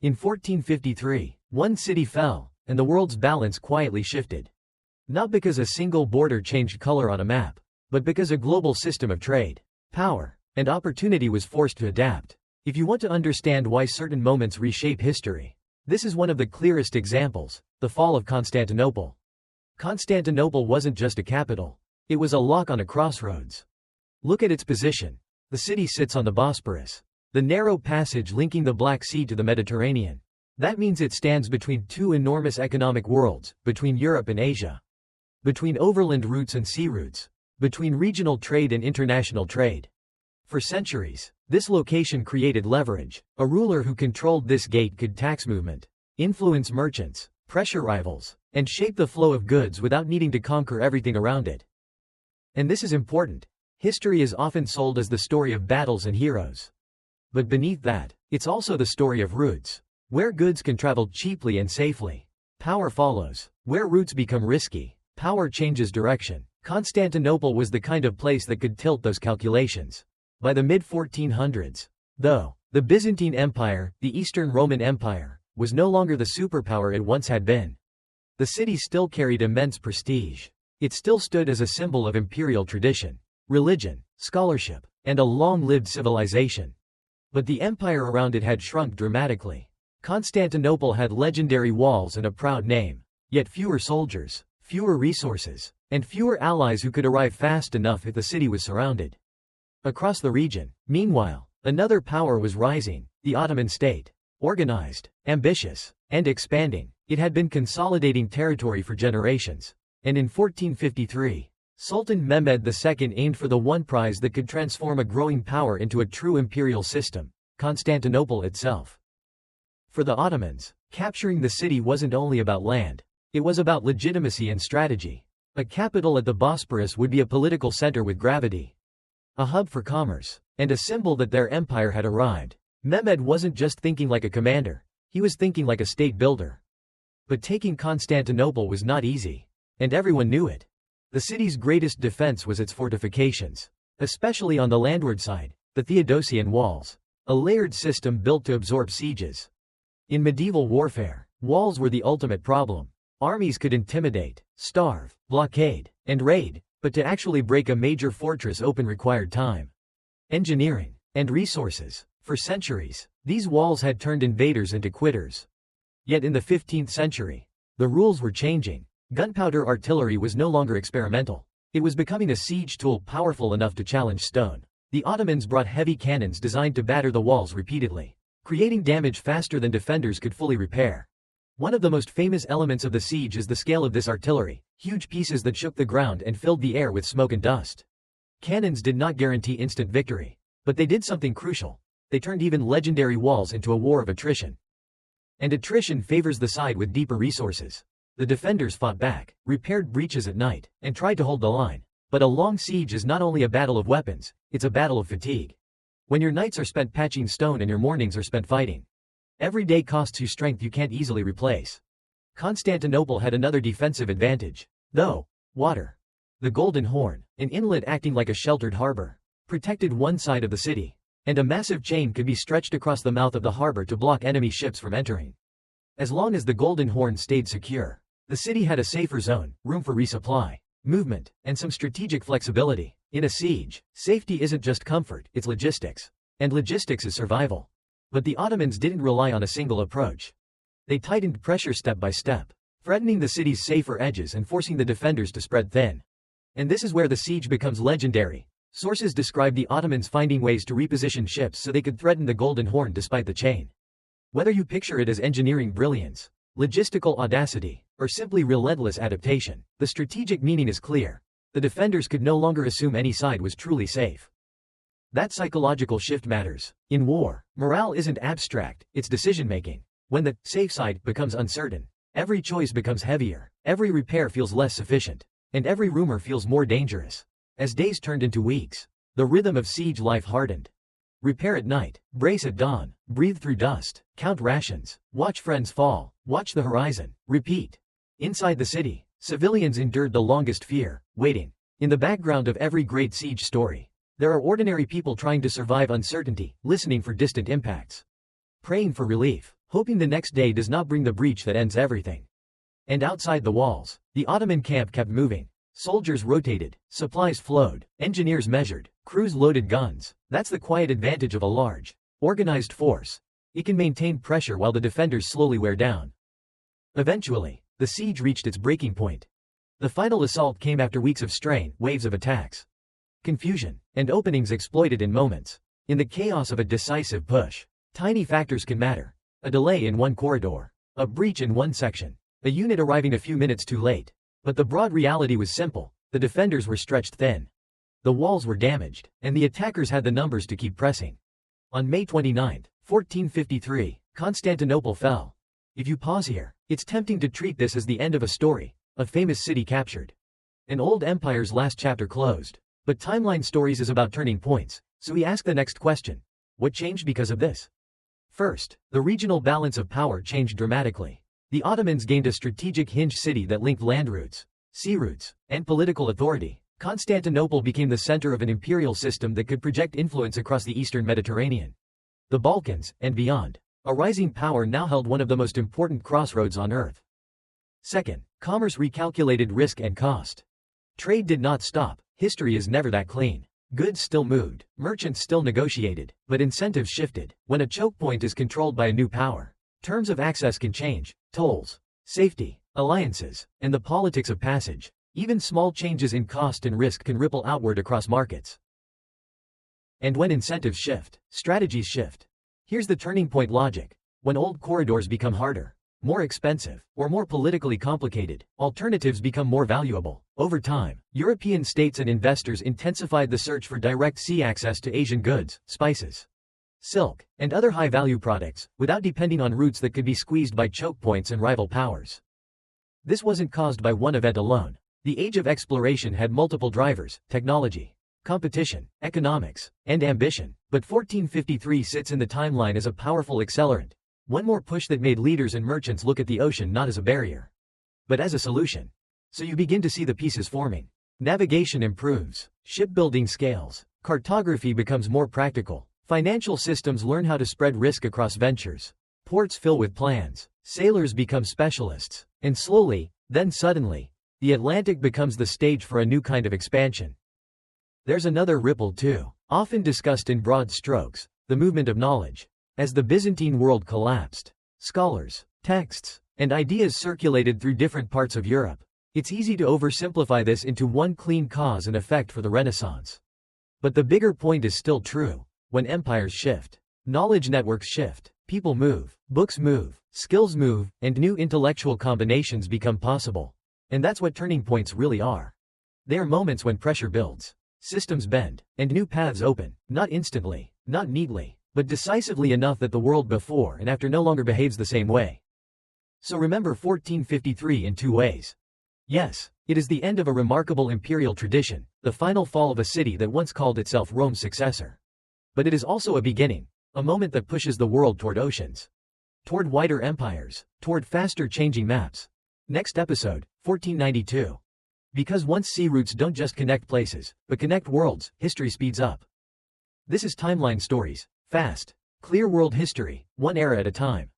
In 1453, one city fell, and the world's balance quietly shifted. Not because a single border changed color on a map, but because a global system of trade, power, and opportunity was forced to adapt. If you want to understand why certain moments reshape history, this is one of the clearest examples: the fall of Constantinople. Constantinople wasn't just a capital, it was a lock on a crossroads. Look at its position. The city sits on the Bosporus, the narrow passage linking the Black Sea to the Mediterranean. That means it stands between two enormous economic worlds, between Europe and Asia. Between overland routes and sea routes. Between regional trade and international trade. For centuries, this location created leverage. A ruler who controlled this gate could tax movement, influence merchants, pressure rivals, and shape the flow of goods without needing to conquer everything around it. And this is important. History is often sold as the story of battles and heroes. But beneath that, it's also the story of routes. Where goods can travel cheaply and safely, power follows. Where routes become risky, power changes direction. Constantinople was the kind of place that could tilt those calculations. By the mid-1400s, though, the Byzantine Empire, the Eastern Roman Empire, was no longer the superpower it once had been. The city still carried immense prestige. It still stood as a symbol of imperial tradition, religion, scholarship, and a long-lived civilization. But the empire around it had shrunk dramatically. Constantinople had legendary walls and a proud name, yet fewer soldiers, fewer resources, and fewer allies who could arrive fast enough if the city was surrounded. Across the region, meanwhile, another power was rising: the Ottoman state. Organized, ambitious, and expanding, it had been consolidating territory for generations. And in 1453, Sultan Mehmed II aimed for the one prize that could transform a growing power into a true imperial system: Constantinople itself. For the Ottomans, capturing the city wasn't only about land, it was about legitimacy and strategy. A capital at the Bosporus would be a political center with gravity, a hub for commerce, and a symbol that their empire had arrived. Mehmed wasn't just thinking like a commander, he was thinking like a state builder. But taking Constantinople was not easy, and everyone knew it. The city's greatest defense was its fortifications, especially on the landward side, the Theodosian walls, a layered system built to absorb sieges. In medieval warfare, walls were the ultimate problem. Armies could intimidate, starve, blockade, and raid, but to actually break a major fortress open required time, engineering, and resources. For centuries, these walls had turned invaders into quitters. Yet in the 15th century, the rules were changing. Gunpowder artillery was no longer experimental. It was becoming a siege tool powerful enough to challenge stone. The Ottomans brought heavy cannons designed to batter the walls repeatedly, creating damage faster than defenders could fully repair. One of the most famous elements of the siege is the scale of this artillery: huge pieces that shook the ground and filled the air with smoke and dust. Cannons did not guarantee instant victory, but they did something crucial. They turned even legendary walls into a war of attrition. And attrition favors the side with deeper resources. The defenders fought back, repaired breaches at night, and tried to hold the line. But a long siege is not only a battle of weapons, it's a battle of fatigue. When your nights are spent patching stone and your mornings are spent fighting, every day costs you strength you can't easily replace. Constantinople had another defensive advantage, though: water. The Golden Horn, an inlet acting like a sheltered harbor, protected one side of the city, and a massive chain could be stretched across the mouth of the harbor to block enemy ships from entering. As long as the Golden Horn stayed secure, the city had a safer zone, room for resupply, movement, and some strategic flexibility. In a siege, safety isn't just comfort, it's logistics. And logistics is survival. But the Ottomans didn't rely on a single approach. They tightened pressure step by step, threatening the city's safer edges and forcing the defenders to spread thin. And this is where the siege becomes legendary. Sources describe the Ottomans finding ways to reposition ships so they could threaten the Golden Horn despite the chain. Whether you picture it as engineering brilliance, logistical audacity, or simply relentless adaptation, the strategic meaning is clear. The defenders could no longer assume any side was truly safe. That psychological shift matters. In war, morale isn't abstract, it's decision-making. When the safe side becomes uncertain, every choice becomes heavier, every repair feels less sufficient, and every rumor feels more dangerous. As days turned into weeks, the rhythm of siege life hardened. Repair at night, brace at dawn, breathe through dust, count rations, watch friends fall, watch the horizon, repeat. Inside the city, civilians endured the longest fear, waiting. In the background of every great siege story, there are ordinary people trying to survive uncertainty, listening for distant impacts, praying for relief, hoping the next day does not bring the breach that ends everything. And outside the walls, the Ottoman camp kept moving. Soldiers rotated, supplies flowed, engineers measured, crews loaded guns. That's the quiet advantage of a large, organized force. It can maintain pressure while the defenders slowly wear down. Eventually, the siege reached its breaking point. The final assault came after weeks of strain, waves of attacks, confusion, and openings exploited in moments. In the chaos of a decisive push, tiny factors can matter. A delay in one corridor, a breach in one section, a unit arriving a few minutes too late. But the broad reality was simple: the defenders were stretched thin. The walls were damaged, and the attackers had the numbers to keep pressing. On May 29, 1453, Constantinople fell. If you pause here, it's tempting to treat this as the end of a story, a famous city captured, an old empire's last chapter closed. But Timeline Stories is about turning points, so we ask the next question: what changed because of this? First, the regional balance of power changed dramatically. The Ottomans gained a strategic hinge city that linked land routes, sea routes, and political authority. Constantinople became the center of an imperial system that could project influence across the eastern Mediterranean, the Balkans, and beyond. A rising power now held one of the most important crossroads on Earth. Second, commerce recalculated risk and cost. Trade did not stop. History is never that clean. Goods still moved, merchants still negotiated, but incentives shifted. When a choke point is controlled by a new power, terms of access can change: tolls, safety, alliances, and the politics of passage. Even small changes in cost and risk can ripple outward across markets. And when incentives shift, strategies shift. Here's the turning point logic. When old corridors become harder, more expensive, or more politically complicated, alternatives become more valuable. Over time, European states and investors intensified the search for direct sea access to Asian goods, spices, silk, and other high-value products, without depending on routes that could be squeezed by choke points and rival powers. This wasn't caused by one event alone. The age of exploration had multiple drivers: technology, competition, economics, and ambition. But 1453 sits in the timeline as a powerful accelerant. One more push that made leaders and merchants look at the ocean not as a barrier, but as a solution. So you begin to see the pieces forming. Navigation improves, shipbuilding scales, cartography becomes more practical, financial systems learn how to spread risk across ventures, ports fill with plans, sailors become specialists, and slowly, then suddenly, the Atlantic becomes the stage for a new kind of expansion. There's another ripple too, often discussed in broad strokes: the movement of knowledge. As the Byzantine world collapsed, scholars, texts, and ideas circulated through different parts of Europe. It's easy to oversimplify this into one clean cause and effect for the Renaissance. But the bigger point is still true. When empires shift, knowledge networks shift, people move, books move, skills move, and new intellectual combinations become possible. And that's what turning points really are. They are moments when pressure builds, systems bend, and new paths open, not instantly, not neatly, but decisively enough that the world before and after no longer behaves the same way. So remember 1453 in two ways. Yes, it is the end of a remarkable imperial tradition, the final fall of a city that once called itself Rome's successor. But it is also a beginning, a moment that pushes the world toward oceans, toward wider empires, toward faster changing maps. Next episode, 1492. Because once sea routes don't just connect places, but connect worlds, history speeds up. This is Timeline Stories. Fast, clear world history, one era at a time.